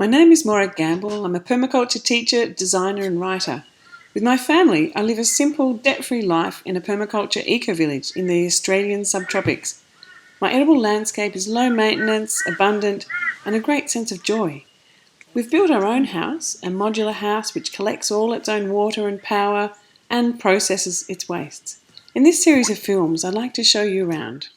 My name is Morag Gamble. I'm a permaculture teacher, designer and writer. With my family, I live a simple, debt-free life in a permaculture eco-village in the Australian subtropics. My edible landscape is low maintenance, abundant and a great sense of joy. We've built our own house, a modular house which collects all its own water and power and processes its wastes. In this series of films, I'd like to show you around.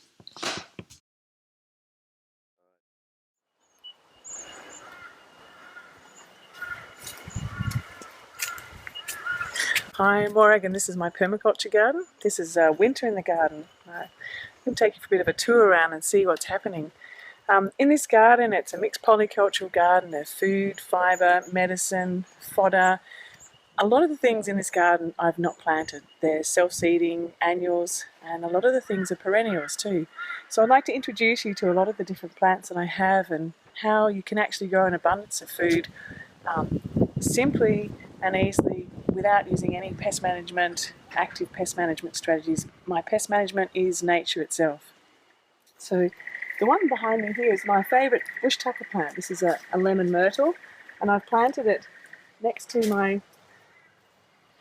Hi, I'm Morag, and this is my permaculture garden. This is winter in the garden. I'm going to take you for a bit of a tour around and see what's happening. In this garden, it's a mixed polycultural garden. There's food, fibre, medicine, fodder. A lot of the things in this garden I've not planted. They're self-seeding, annuals, and a lot of the things are perennials too. So I'd like to introduce you to a lot of the different plants that I have and how you can actually grow an abundance of food simply and easily without using any pest management, active pest management strategies. My pest management is nature itself. So the one behind me here is my favourite bush tucker plant. This is a lemon myrtle, and I've planted it next to my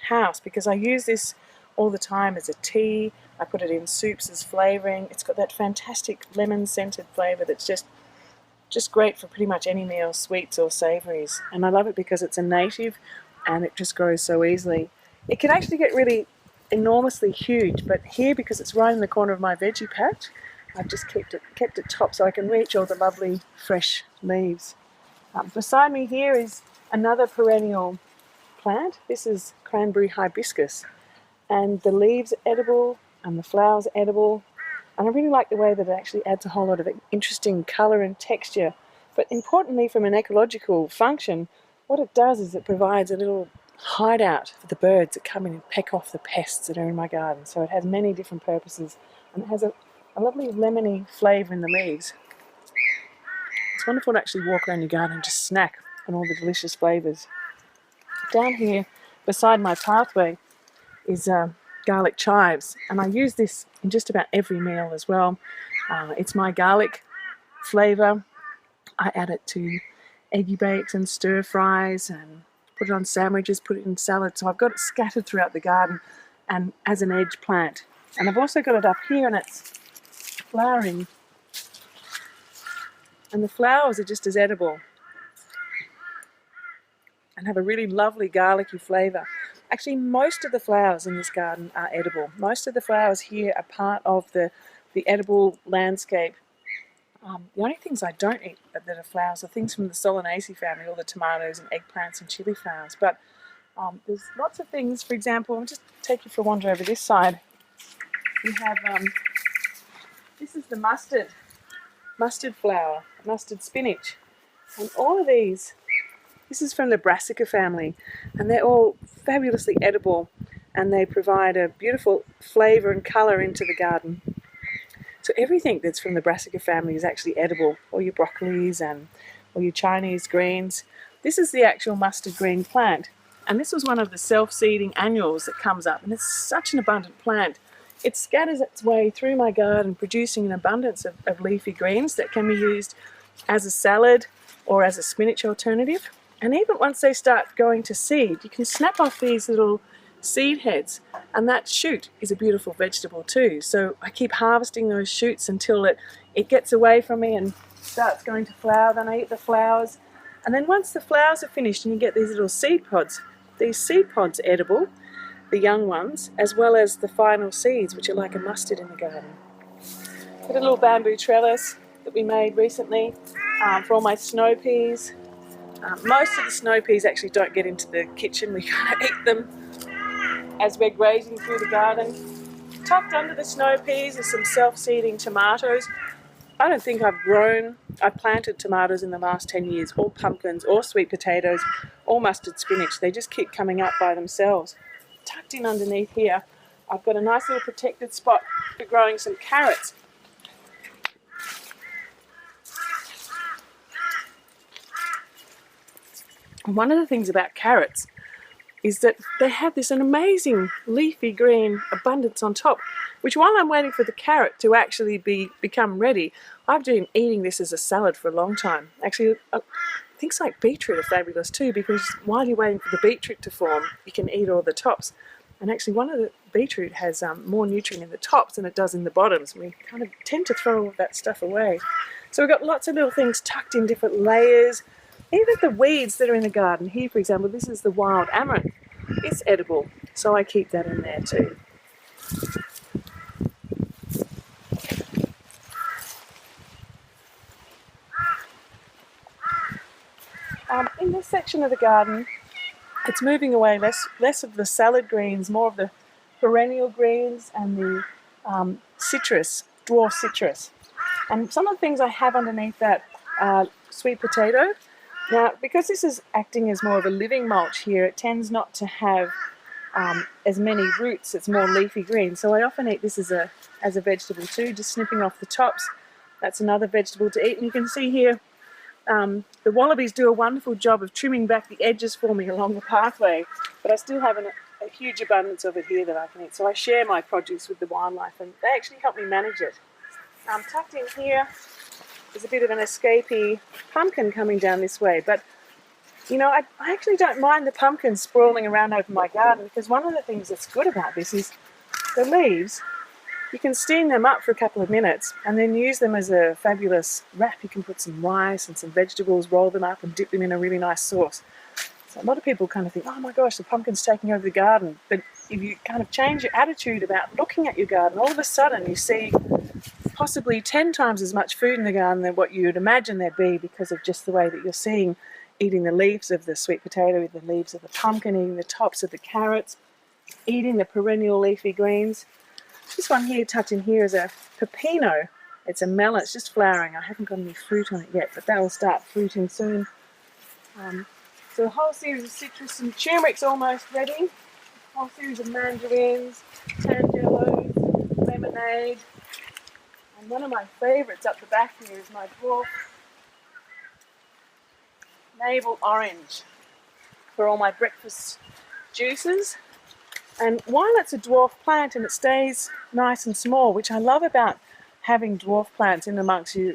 house because I use this all the time as a tea. I put it in soups as flavouring. It's got that fantastic lemon scented flavour that's just great for pretty much any meal, sweets or savouries. And I love it because it's a native and it just grows so easily. It can actually get really enormously huge, but here, because it's right in the corner of my veggie patch, I've just kept it top so I can reach all the lovely fresh leaves. Beside me here is another perennial plant. This is Cranberry Hibiscus, and the leaves are edible and the flowers are edible, and I really like the way that it actually adds a whole lot of interesting colour and texture. But importantly, from an ecological function, what it does is it provides a little hideout for the birds that come in and peck off the pests that are in my garden. So it has many different purposes, and it has a lovely lemony flavour in the leaves. It's wonderful to actually walk around your garden and just snack on all the delicious flavours. Down here beside my pathway is garlic chives, and I use this in just about every meal as well. It's my garlic flavour. I add it to eggy bakes and stir fries and put it on sandwiches, put it in salad. So I've got it scattered throughout the garden and as an edge plant. And I've also got it up here and it's flowering. And the flowers are just as edible and have a really lovely garlicky flavour. Actually, most of the flowers in this garden are edible. Most of the flowers here are part of the edible landscape. The only things I don't eat that are flowers are things from the Solanaceae family, all the tomatoes and eggplants and chili flowers. But there's lots of things. For example, I'll just take you for a wander over this side. We have, this is the mustard flower, mustard spinach. And all of these, this is from the Brassica family, and they're all fabulously edible, and they provide a beautiful flavour and colour into the garden. So everything that's from the Brassica family is actually edible, all your broccolis and all your Chinese greens. This is the actual mustard green plant, and this was one of the self-seeding annuals that comes up, and it's such an abundant plant. It scatters its way through my garden, producing an abundance of leafy greens that can be used as a salad or as a spinach alternative. And even once they start going to seed, you can snap off these little seed heads, and that shoot is a beautiful vegetable too. So I keep harvesting those shoots until it gets away from me and starts going to flower. Then I eat the flowers, and then once the flowers are finished and you get these little seed pods, these seed pods are edible, the young ones, as well as the final seeds, which are like a mustard in the garden. Got a little bamboo trellis that we made recently for all my snow peas. Most of the snow peas actually don't get into the kitchen. We kind of eat them as we're grazing through the garden. Tucked under the snow peas are some self-seeding tomatoes. I don't think I've planted tomatoes in the last 10 years, or pumpkins, or sweet potatoes, or mustard spinach. They just keep coming up by themselves. Tucked in underneath here, I've got a nice little protected spot for growing some carrots. And one of the things about carrots is that they have this amazing leafy green abundance on top, which while I'm waiting for the carrot to actually become ready, I've been eating this as a salad for a long time. Actually, Things like beetroot are fabulous too, because while you're waiting for the beetroot to form, you can eat all the tops. And actually one of the beetroot has more nutrient in the tops than it does in the bottoms. We kind of tend to throw all of that stuff away. So we've got lots of little things tucked in different layers. Even the weeds that are in the garden. Here, for example, this is the wild amaranth. It's edible, so I keep that in there too. In this section of the garden, it's moving away less of the salad greens, more of the perennial greens and the citrus, dwarf citrus. And some of the things I have underneath that are sweet potato. Now, because this is acting as more of a living mulch here, it tends not to have as many roots. It's more leafy green. So I often eat this as a vegetable too, just snipping off the tops. That's another vegetable to eat. And you can see here, the wallabies do a wonderful job of trimming back the edges for me along the pathway, but I still have a huge abundance of it here that I can eat. So I share my produce with the wildlife, and they actually help me manage it. Tucked in here is a bit of an escapee pumpkin coming down this way, but you know, I actually don't mind the pumpkins sprawling around over my garden, because one of the things that's good about this is the leaves. You can steam them up for a couple of minutes and then use them as a fabulous wrap. You can put some rice and some vegetables, roll them up and dip them in a really nice sauce. So a lot of people kind of think, oh my gosh, the pumpkin's taking over the garden. But if you kind of change your attitude about looking at your garden, all of a sudden you see possibly 10 times as much food in the garden than what you'd imagine there'd be, because of just the way that you're seeing, eating the leaves of the sweet potato, the leaves of the pumpkin, eating the tops of the carrots, eating the perennial leafy greens. This one here, tucked in here, is a pepino. It's a melon. It's just flowering. I haven't got any fruit on it yet, but that will start fruiting soon. So a whole series of citrus and turmeric's almost ready. A whole series of mandarins, tangelos, lemonade. And one of my favourites up the back here is my dwarf navel orange for all my breakfast juices. And while it's a dwarf plant and it stays nice and small, which I love about having dwarf plants in amongst your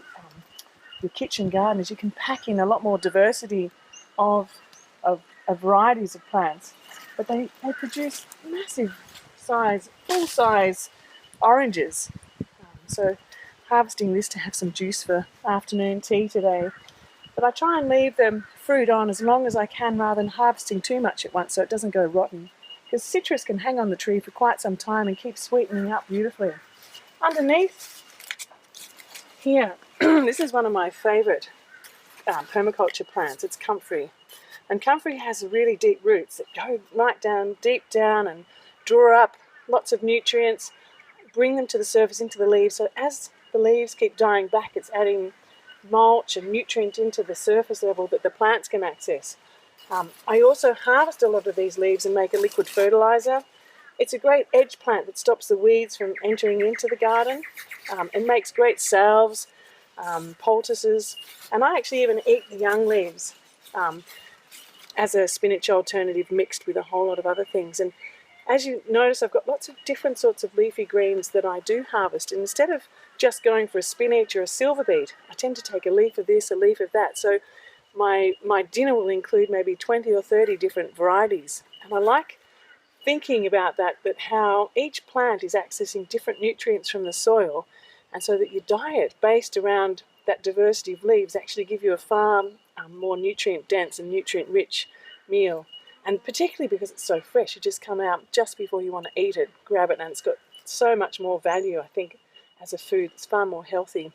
kitchen garden, is you can pack in a lot more diversity of varieties of plants. But they produce massive size, full size oranges. So harvesting this to have some juice for afternoon tea today. But I try and leave the fruit on as long as I can rather than harvesting too much at once so it doesn't go rotten. Because citrus can hang on the tree for quite some time and keep sweetening up beautifully. Underneath here, this is one of my favourite permaculture plants. It's comfrey. And comfrey has really deep roots that go right down, deep down, and draw up lots of nutrients, bring them to the surface into the leaves. So as the leaves keep dying back, it's adding mulch and nutrient into the surface level that the plants can access. I also harvest a lot of these leaves and make a liquid fertilizer. It's a great edge plant that stops the weeds from entering into the garden. It makes great salves, poultices, and I actually even eat the young leaves as a spinach alternative mixed with a whole lot of other things. And as you notice, I've got lots of different sorts of leafy greens that I do harvest. And instead of just going for a spinach or a silver beet, I tend to take a leaf of this, a leaf of that. So my dinner will include maybe 20 or 30 different varieties. And I like thinking about that how each plant is accessing different nutrients from the soil, and so that your diet based around that diversity of leaves actually give you a far more nutrient dense and nutrient rich meal. And particularly because it's so fresh, you just come out just before you want to eat it, grab it, and it's got so much more value, I think, as a food. It's far more healthy.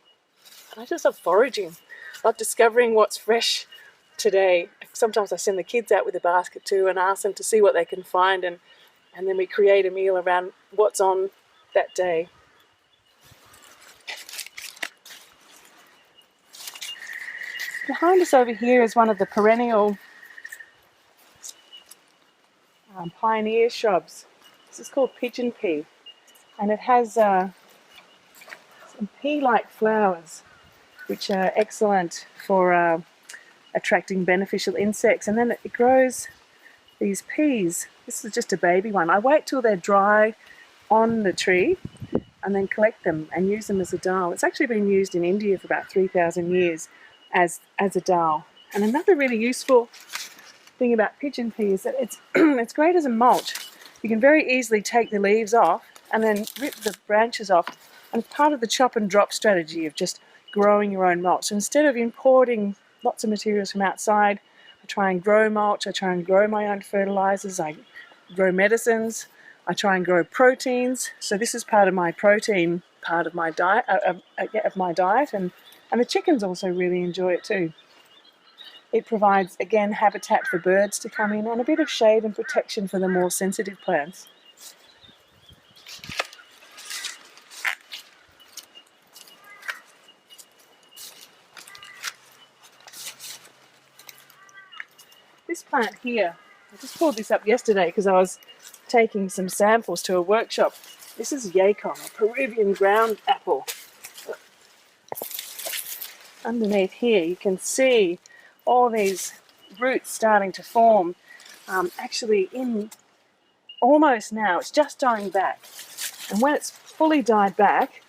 And I just love foraging. I love discovering what's fresh today. Sometimes I send the kids out with a basket too and ask them to see what they can find, and then we create a meal around what's on that day. Behind us over here is one of the perennial pioneer shrubs. This is called Pigeon Pea, and it has some pea-like flowers which are excellent for attracting beneficial insects. And then it grows these peas. This is just a baby one. I wait till they're dry on the tree and then collect them and use them as a dal. It's actually been used in India for about 3,000 years as a dal. And another really useful thing about pigeon pea is that it's it's great as a mulch. You can very easily take the leaves off and then rip the branches off, and it's part of the chop and drop strategy of just growing your own mulch. So instead of importing lots of materials from outside, I try and grow mulch, I try and grow my own fertilizers, I grow medicines, I try and grow proteins. So this is part of my protein, part of my diet, and the chickens also really enjoy it too. It provides, again, habitat for birds to come in and a bit of shade and protection for the more sensitive plants. This plant here, I just pulled this up yesterday because I was taking some samples to a workshop. This is yacon, a Peruvian ground apple. Underneath here you can see all these roots starting to form. Actually, in almost now, it's just dying back. And when it's fully died back,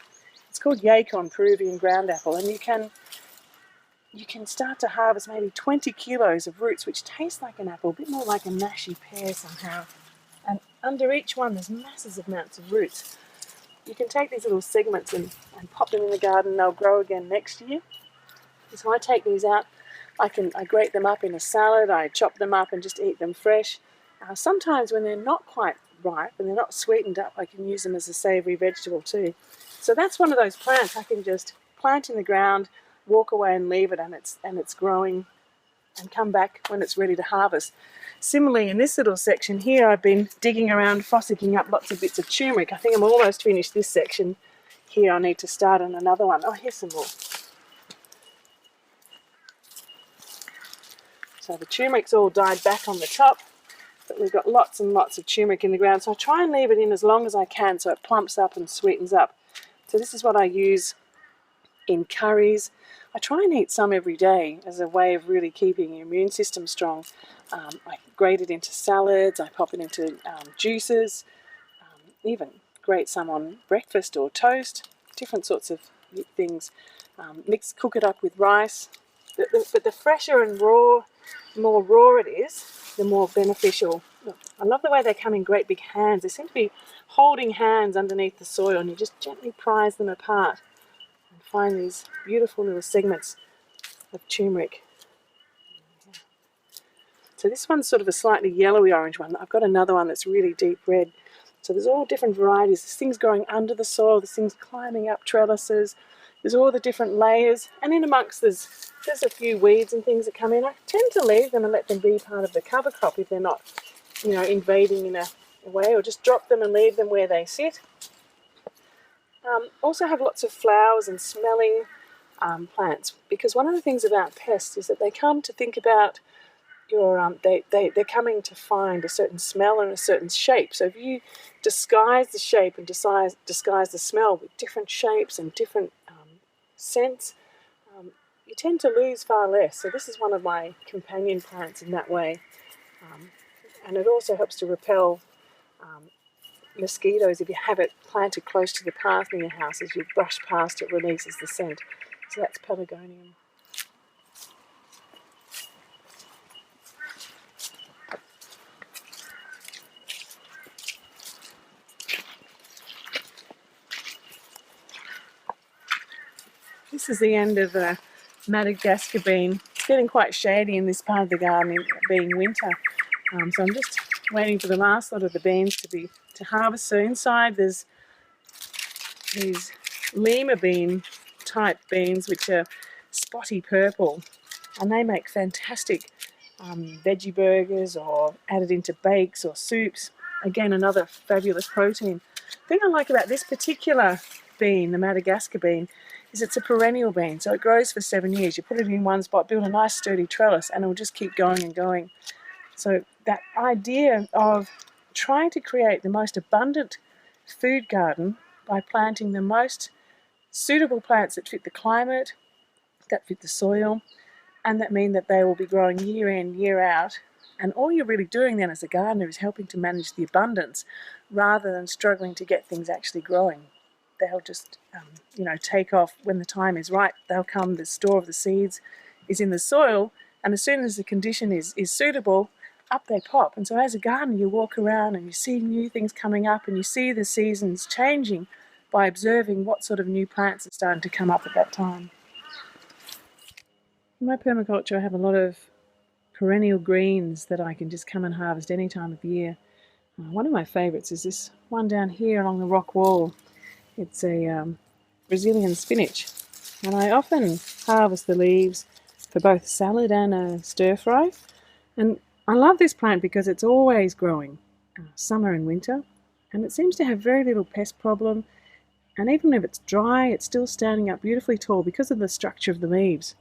it's called yacon, Peruvian ground apple, and you can start to harvest maybe 20 kilos of roots, which taste like an apple, a bit more like a mashy pear somehow. And under each one there's massive amounts of roots. You can take these little segments and pop them in the garden. They'll grow again next year. So I take these out, I grate them up in a salad, I chop them up and just eat them fresh. Sometimes when they're not quite ripe and they're not sweetened up, I can use them as a savoury vegetable too. So that's one of those plants I can just plant in the ground, walk away and leave it, and it's growing, and come back when it's ready to harvest. Similarly, in this little section here, I've been digging around, fossicking up lots of bits of turmeric. I think I'm almost finished this section. Here I need to start on another one. Oh, here's some more. So the turmeric's all died back on the top, but we've got lots and lots of turmeric in the ground. So I try and leave it in as long as I can so it plumps up and sweetens up. So this is what I use in curries. I try and eat some every day as a way of really keeping your immune system strong. I grate it into salads, I pop it into juices, even grate some on breakfast or toast, different sorts of things. Cook it up with rice. But the fresher and more raw it is, the more beneficial. Look, I love the way they come in great big hands. They seem to be holding hands underneath the soil, and you just gently prise them apart and find these beautiful little segments of turmeric. So this one's sort of a slightly yellowy orange one. I've got another one that's really deep red. So there's all different varieties. There's things growing under the soil, there's things climbing up trellises, there's all the different layers, and in amongst there's a few weeds and things that come in. I tend to leave them and let them be part of the cover crop if they're not, invading in a way, or just drop them and leave them where they sit. Also have lots of flowers and smelling plants, because one of the things about pests is that they come to think about they're coming to find a certain smell and a certain shape. So if you disguise the shape and disguise the smell with different shapes and different scents, you tend to lose far less. So this is one of my companion plants in that way. And it also helps to repel mosquitoes if you have it planted close to the path in your house. As you brush past, it releases the scent. So that's pelargonium. This is the end of Madagascar Bean. It's getting quite shady in this part of the garden, being winter. So I'm just waiting for the last lot of the beans to harvest. So inside there's these lima bean type beans, which are spotty purple, and they make fantastic veggie burgers or added into bakes or soups. Again, another fabulous protein. The thing I like about this particular bean, the Madagascar bean, is it's a perennial bean, so it grows for 7 years. You put it in one spot, build a nice sturdy trellis, and it will just keep going and going. So that idea of trying to create the most abundant food garden by planting the most suitable plants that fit the climate, that fit the soil, and that mean that they will be growing year in, year out. And all you're really doing then as a gardener is helping to manage the abundance rather than struggling to get things actually growing. They'll just, take off when the time is right. They'll come, the store of the seeds is in the soil, and as soon as the condition is suitable, up they pop. And so as a gardener, you walk around and you see new things coming up, and you see the seasons changing by observing what sort of new plants are starting to come up at that time. In my permaculture, I have a lot of perennial greens that I can just come and harvest any time of year. One of my favourites is this one down here along the rock wall. It's a Brazilian spinach, and I often harvest the leaves for both salad and a stir fry. And I love this plant because it's always growing, summer and winter, and it seems to have very little pest problem, and even if it's dry, it's still standing up beautifully tall because of the structure of the leaves,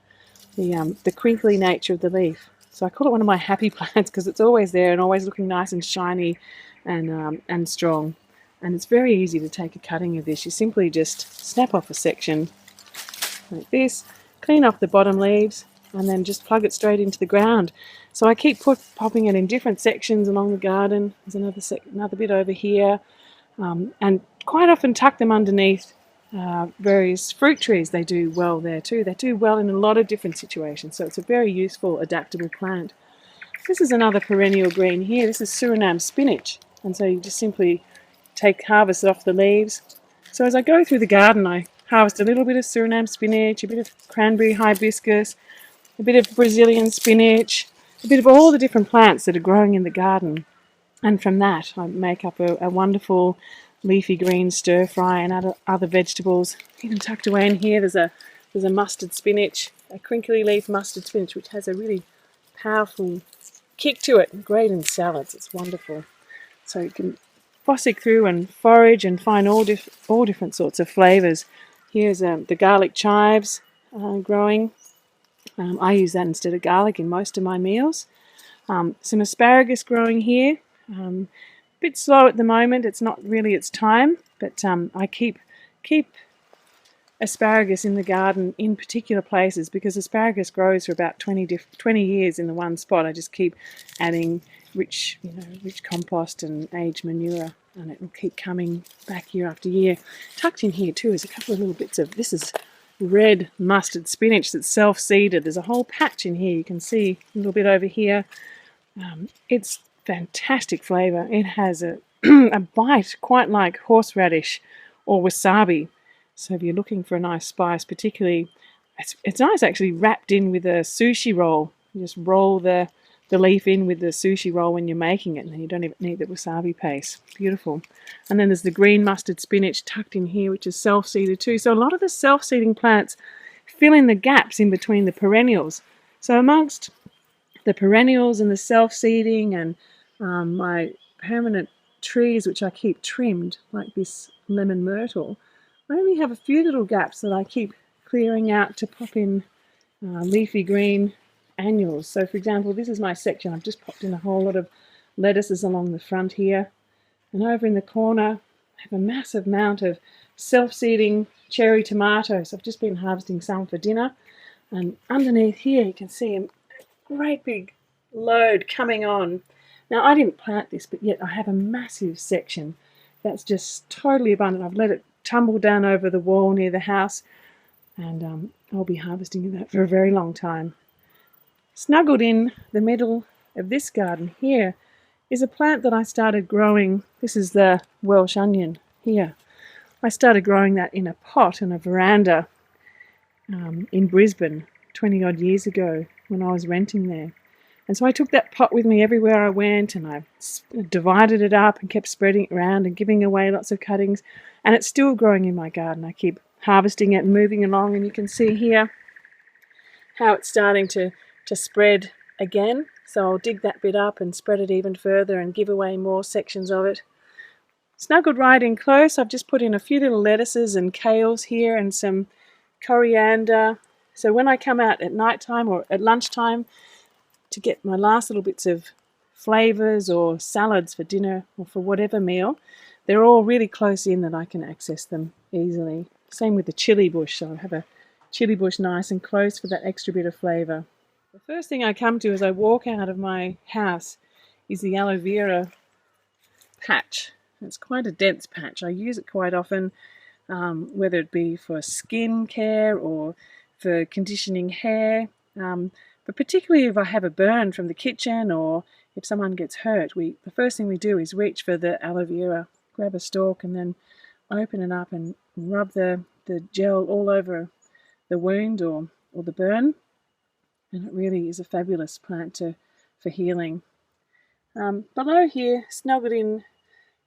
the crinkly nature of the leaf. So I call it one of my happy plants because it's always there and always looking nice and shiny and strong. And it's very easy to take a cutting of this. You simply just snap off a section like this, clean off the bottom leaves, and then just plug it straight into the ground. So I keep popping it in different sections along the garden. There's another bit over here, and quite often tuck them underneath various fruit trees. They do well there too. They do well in a lot of different situations, so it's a very useful, adaptable plant. This is another perennial green here. This is Surinam Spinach, and so you just simply harvest it off the leaves. So as I go through the garden, I harvest a little bit of Surinam spinach, a bit of Cranberry Hibiscus, a bit of Brazilian spinach, a bit of all the different plants that are growing in the garden. And from that, I make up a wonderful leafy green stir fry and other vegetables. Even tucked away in here, there's a mustard spinach, a crinkly leaf mustard spinach, which has a really powerful kick to it. Great in salads, it's wonderful. So you can fossick through and forage and find all different sorts of flavours. Here's the garlic chives growing. I use that instead of garlic in most of my meals. Some asparagus growing here. A bit slow at the moment, it's not really its time, but I keep asparagus in the garden in particular places because asparagus grows for about 20 years in the one spot. I just keep adding rich compost and aged manure, and it will keep coming back year after year. Tucked in here too is a couple of little bits of, this is red mustard spinach that's self-seeded. There's a whole patch in here. You can see a little bit over here. It's fantastic flavour. It has a bite quite like horseradish or wasabi. So if you're looking for a nice spice, particularly, it's nice actually wrapped in with a sushi roll. You just roll the leaf in with the sushi roll when you're making it, and you don't even need the wasabi paste. Beautiful. And then there's the green mustard spinach tucked in here, which is self-seeded too. So a lot of the self-seeding plants fill in the gaps in between the perennials. So amongst the perennials and the self-seeding and my permanent trees, which I keep trimmed, like this lemon myrtle, I only have a few little gaps that I keep clearing out to pop in leafy green annuals. So for example, this is my section. I've just popped in a whole lot of lettuces along the front here, and over in the corner I have a massive amount of self-seeding cherry tomatoes. I've just been harvesting some for dinner, and underneath here you can see a great big load coming on. Now I didn't plant this, but yet I have a massive section that's just totally abundant. I've let it tumble down over the wall near the house, and I'll be harvesting that for a very long time. Snuggled in the middle of this garden here is a plant that I started growing. This is the Welsh onion here. I started growing that in a pot in a veranda in Brisbane 20 odd years ago when I was renting there. And so I took that pot with me everywhere I went, and I divided it up and kept spreading it around and giving away lots of cuttings. And it's still growing in my garden. I keep harvesting it and moving along, and you can see here how it's starting to spread again. So I'll dig that bit up and spread it even further and give away more sections of it. Snuggled right in close, I've just put in a few little lettuces and kales here and some coriander. So when I come out at night time or at lunchtime to get my last little bits of flavours or salads for dinner or for whatever meal, they're all really close in that I can access them easily. Same with the chilli bush, so I have a chilli bush nice and close for that extra bit of flavour. The first thing I come to as I walk out of my house is the aloe vera patch. It's quite a dense patch. I use it quite often, whether it be for skin care or for conditioning hair. But particularly if I have a burn from the kitchen or if someone gets hurt, the first thing we do is reach for the aloe vera, grab a stalk and then open it up and rub the gel all over the wound or the burn. And it really is a fabulous plant for healing. Below here, snuggled in,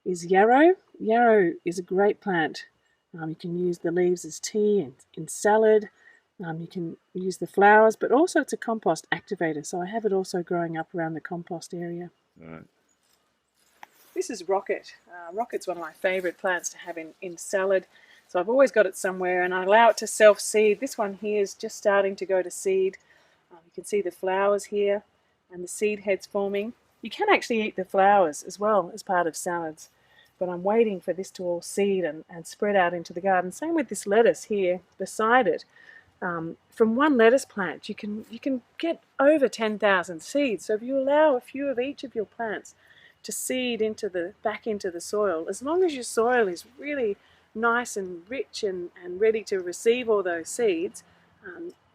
is yarrow. Yarrow is a great plant. You can use the leaves as tea and in salad. You can use the flowers, but also it's a compost activator. So I have it also growing up around the compost area. Right. This is rocket. Rocket's one of my favourite plants to have in salad. So I've always got it somewhere and I allow it to self-seed. This one here is just starting to go to seed. You can see the flowers here and the seed heads forming. You can actually eat the flowers as well as part of salads. But I'm waiting for this to all seed and spread out into the garden. Same with this lettuce here beside it. From one lettuce plant you can get over 10,000 seeds. So if you allow a few of each of your plants to seed back into the soil, as long as your soil is really nice and rich and ready to receive all those seeds,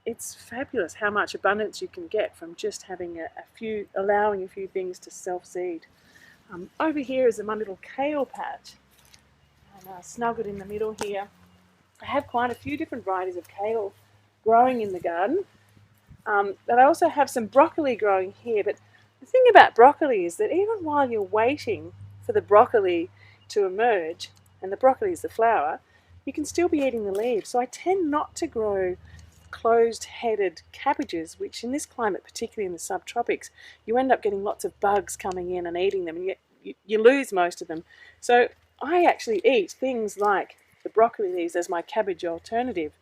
it's fabulous how much abundance you can get from just having allowing a few things to self-seed. Over here is my little kale patch, and snuggled in the middle here. I have quite a few different varieties of kale growing in the garden, but I also have some broccoli growing here. But the thing about broccoli is that even while you're waiting for the broccoli to emerge, and the broccoli is the flower, you can still be eating the leaves. So I tend not to grow closed-headed cabbages, which in this climate, particularly in the subtropics, you end up getting lots of bugs coming in and eating them, and you lose most of them. So I actually eat things like the broccoli leaves as my cabbage alternative.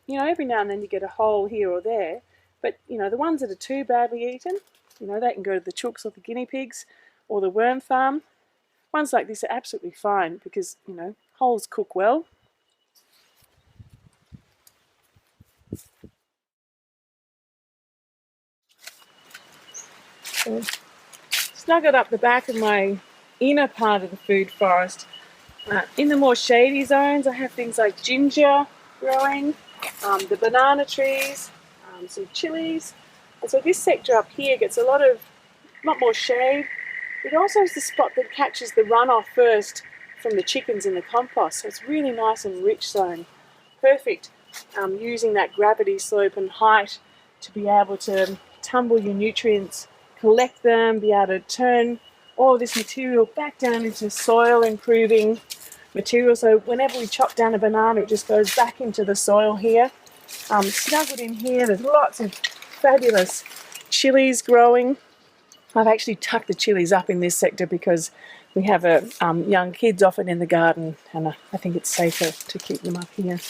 Every now and then you get a hole here or there, but the ones that are too badly eaten, they can go to the chooks or the guinea pigs or the worm farm. Ones like this are absolutely fine because holes cook well. So, snuggled up the back of my inner part of the food forest. In the more shady zones, I have things like ginger growing, the banana trees, some chilies. And so this sector up here gets a lot more shade. It also is the spot that catches the runoff first from the chickens in the compost. So it's really nice and rich zone. Perfect using that gravity slope and height to be able to tumble your nutrients, collect them, be able to turn all of this material back down into soil improving material. So whenever we chop down a banana, it just goes back into the soil here. Snuggled in here, there's lots of fabulous chilies growing. I've actually tucked the chilies up in this sector because we have young kids often in the garden, and I think it's safer to keep them up here.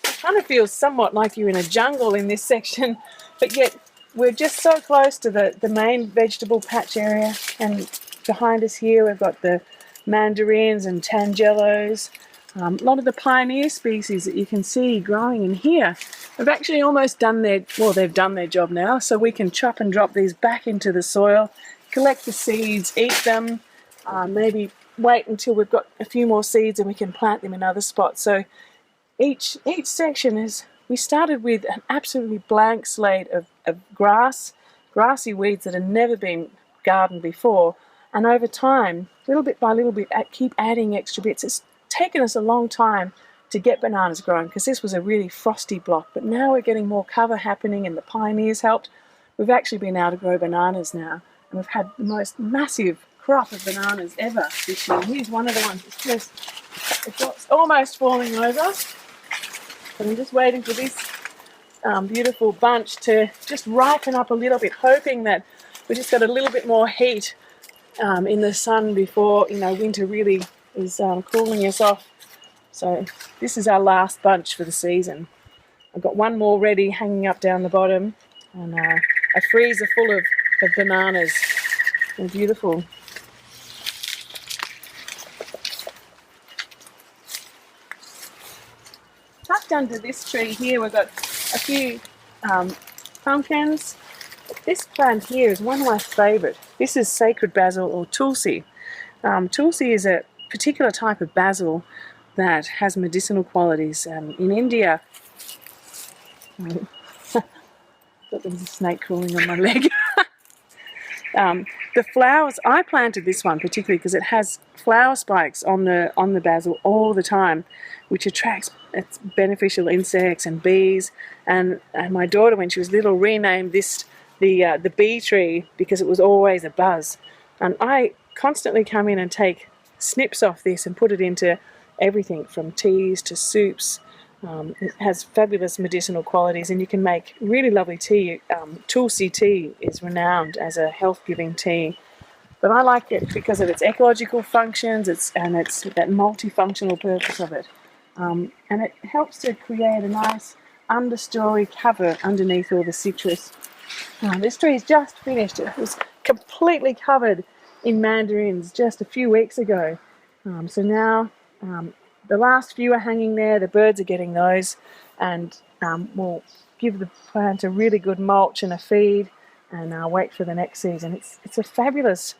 It kind of feels somewhat like you're in a jungle in this section, but yet we're just so close to the main vegetable patch area, and behind us here we've got the mandarins and tangelos. A lot of the pioneer species that you can see growing in here have actually almost they've done their job now, so we can chop and drop these back into the soil, collect the seeds, eat them, maybe wait until we've got a few more seeds and we can plant them in other spots. So each section we started with an absolutely blank slate of grassy weeds that had never been gardened before, and over time, little bit by little bit, keep adding extra bits. It's taken us a long time to get bananas growing because this was a really frosty block, but now we're getting more cover happening and the pioneers helped. We've actually been able to grow bananas now, and we've had the most massive crop of bananas ever this year. Here's one of the ones. It's almost falling over, but I'm just waiting for this beautiful bunch to just ripen up a little bit, hoping that we just got a little bit more heat in the sun before winter really is cooling us off. So this is our last bunch for the season. I've got one more ready hanging up down the bottom, and a freezer full of bananas. They're beautiful. Tucked under this tree here we've got a few pumpkins. This plant here is one of my favourite. This is sacred basil or tulsi. Tulsi is a particular type of basil that has medicinal qualities. In India, Thought there was a snake crawling on my leg. The flowers, I planted this one particularly because it has flower spikes on the basil all the time, which attracts beneficial insects and bees. And my daughter, when she was little, renamed this the bee tree because it was always a buzz. And I constantly come in and take snips off this and put it into everything from teas to soups. It has fabulous medicinal qualities, and you can make really lovely tea. Tulsi tea is renowned as a health-giving tea, but I like it because of its ecological functions and its that multifunctional purpose of it, and it helps to create a nice understory cover underneath all the citrus. This tree is just finished. It was completely covered in mandarins just a few weeks ago, so now the last few are hanging there. The birds are getting those, and we'll give the plant a really good mulch and a feed, and wait for the next season. It's a fabulous,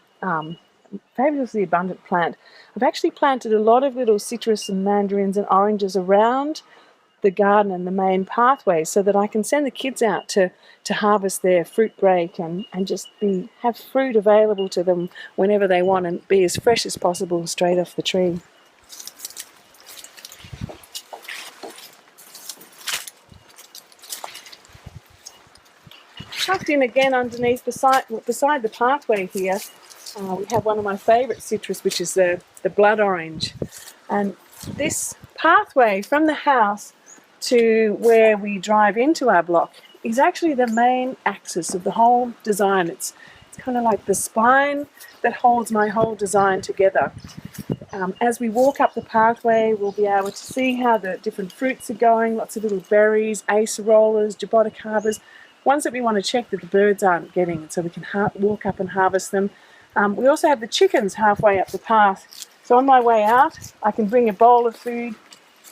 fabulously abundant plant. I've actually planted a lot of little citrus and mandarins and oranges around the garden and the main pathway so that I can send the kids out to harvest their fruit break and just have fruit available to them whenever they want and be as fresh as possible straight off the tree. Tucked in again underneath beside the pathway here, we have one of my favourite citrus, which is the blood orange. And this pathway from the house to where we drive into our block is actually the main axis of the whole design. It's kind of like the spine that holds my whole design together. As we walk up the pathway, we'll be able to see how the different fruits are going, lots of little berries, acerolas, jaboticabas, ones that we want to check that the birds aren't getting, so we can walk up and harvest them. We also have the chickens halfway up the path. So on my way out, I can bring a bowl of food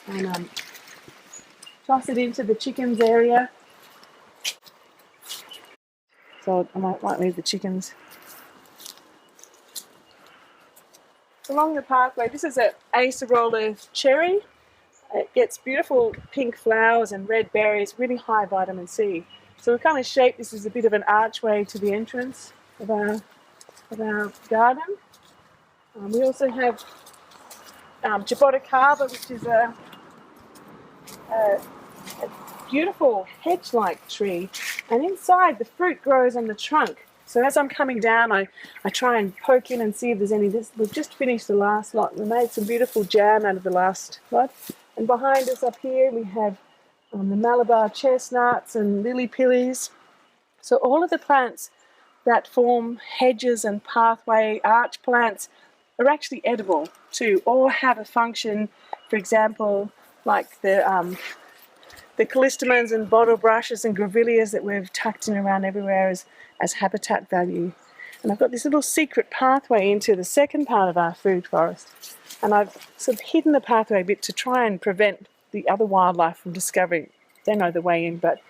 and toss it into the chickens area. So I might leave the chickens. Along the pathway, this is an acerola cherry. It gets beautiful pink flowers and red berries, really high vitamin C. So we kind of shaped this as a bit of an archway to the entrance of our garden. We also have jaboticaba, which is a beautiful hedge-like tree, and inside the fruit grows on the trunk. So as I'm coming down, I try and poke in and see if there's any. We've just finished the last lot. We made some beautiful jam out of the last lot. And behind us up here we have the Malabar chestnuts and Lilly Pillies. So all of the plants that form hedges and pathway arch plants are actually edible too, or have a function, for example, like the callistemons and bottle brushes and grevilleas that we've tucked in around everywhere as habitat value. And I've got this little secret pathway into the second part of our food forest. And I've sort of hidden the pathway a bit to try and prevent the other wildlife from discovering. They know the way in, but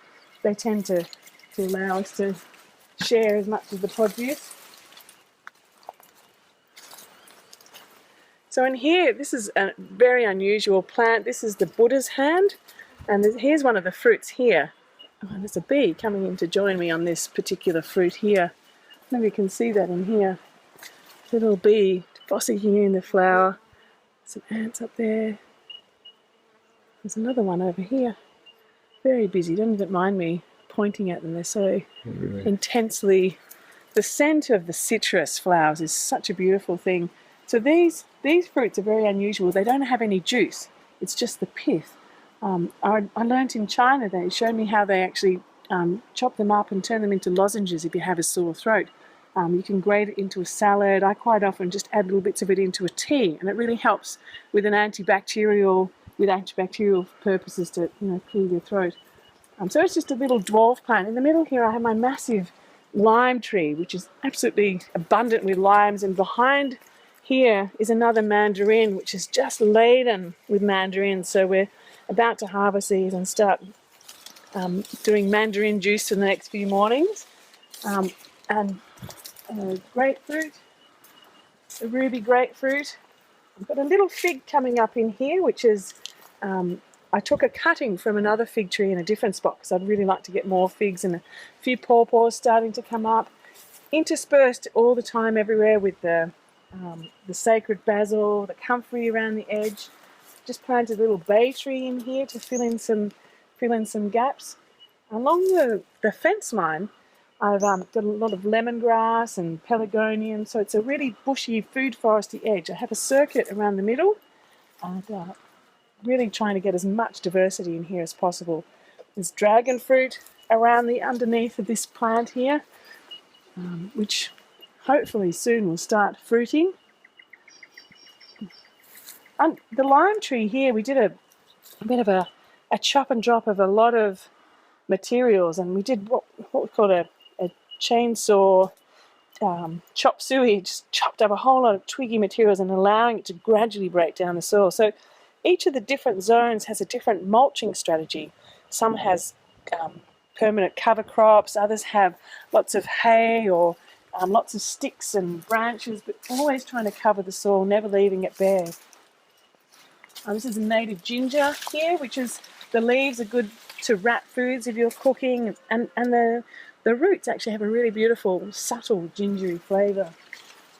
they tend to allow us to share as much of the produce. So in here, this is a very unusual plant. This is the Buddha's hand, and here's one of the fruits here. Oh, there's a bee coming in to join me on this particular fruit here. Maybe you can see that in here. Little bee fossicking in the flower. Some ants up there. There's another one over here. Very busy. Don't even mind me pointing at them. They're so intensely... The scent of the citrus flowers is such a beautiful thing. So these fruits are very unusual. They don't have any juice. It's just the pith. I learnt in China, they showed me how they actually chop them up and turn them into lozenges if you have a sore throat. You can grate it into a salad. I quite often just add little bits of it into a tea, and it really helps with antibacterial purposes to clear your throat. So it's just a little dwarf plant. In the middle here I have my massive lime tree, which is absolutely abundant with limes, and behind here is another mandarin which is just laden with mandarins. So we're about to harvest these and start doing mandarin juice in the next few mornings. And grapefruit, a ruby grapefruit. I've got a little fig coming up in here, which is I took a cutting from another fig tree in a different spot because I'd really like to get more figs, and a few pawpaws starting to come up, interspersed all the time everywhere with the sacred basil, the comfrey around the edge. Just planted a little bay tree in here to fill in some gaps. Along the fence line, I've got a lot of lemongrass and pelargonium, so it's a really bushy food foresty edge. I have a circuit around the middle, and really trying to get as much diversity in here as possible. There's dragon fruit around the underneath of this plant here, which hopefully soon will start fruiting. And the lime tree here, we did a bit of a chop and drop of a lot of materials, and we did what we called a chainsaw chop suey, just chopped up a whole lot of twiggy materials and allowing it to gradually break down the soil. So each of the different zones has a different mulching strategy. Some has permanent cover crops, others have lots of hay or lots of sticks and branches, but always trying to cover the soil, never leaving it bare. This is a native ginger here, which is, the leaves are good to wrap foods if you're cooking, and the roots actually have a really beautiful, subtle, gingery flavour.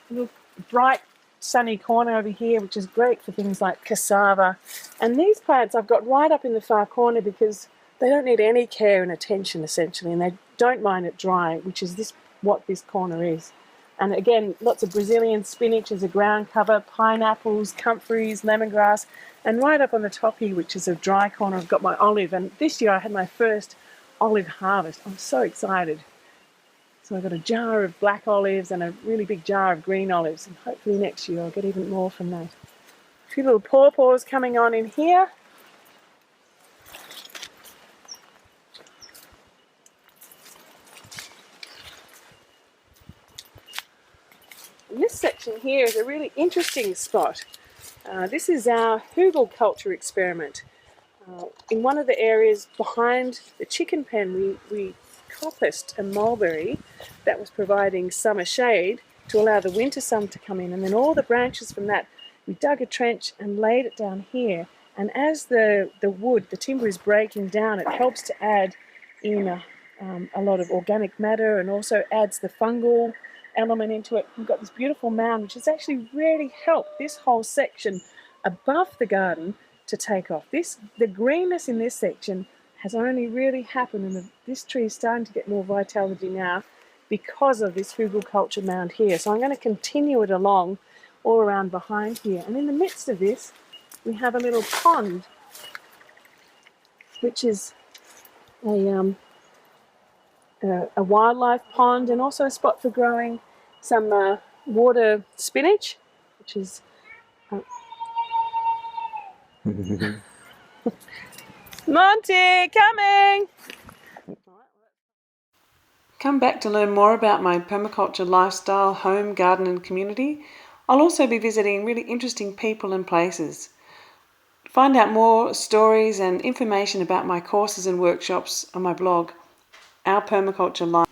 A little bright, sunny corner over here, which is great for things like cassava. And these plants I've got right up in the far corner because they don't need any care and attention, essentially, and they don't mind it dry, which is what this corner is. And again, lots of Brazilian spinach as a ground cover, pineapples, comfreys, lemongrass, and right up on the top here, which is a dry corner, I've got my olive. And this year I had my first olive harvest. I'm so excited. So I've got a jar of black olives and a really big jar of green olives, and hopefully next year I'll get even more from that. A few little pawpaws coming on in here. And this section here is a really interesting spot. This is our hugelkultur experiment. In one of the areas behind the chicken pen, we coppiced a mulberry that was providing summer shade to allow the winter sun to come in, and then all the branches from that, we dug a trench and laid it down here. And as the wood, the timber is breaking down, it helps to add in a lot of organic matter and also adds the fungal element into it. We've got this beautiful mound which has actually really helped this whole section above the garden to take off. The greenness in this section has only really happened, and this tree is starting to get more vitality now because of this hugelkultur mound here. So I'm going to continue it along all around behind here. And in the midst of this, we have a little pond, which is a wildlife pond, and also a spot for growing some water spinach, which is Monty, coming! Come back to learn more about my permaculture lifestyle, home, garden and community. I'll also be visiting really interesting people and places. Find out more stories and information about my courses and workshops on my blog, Our Permaculture Life.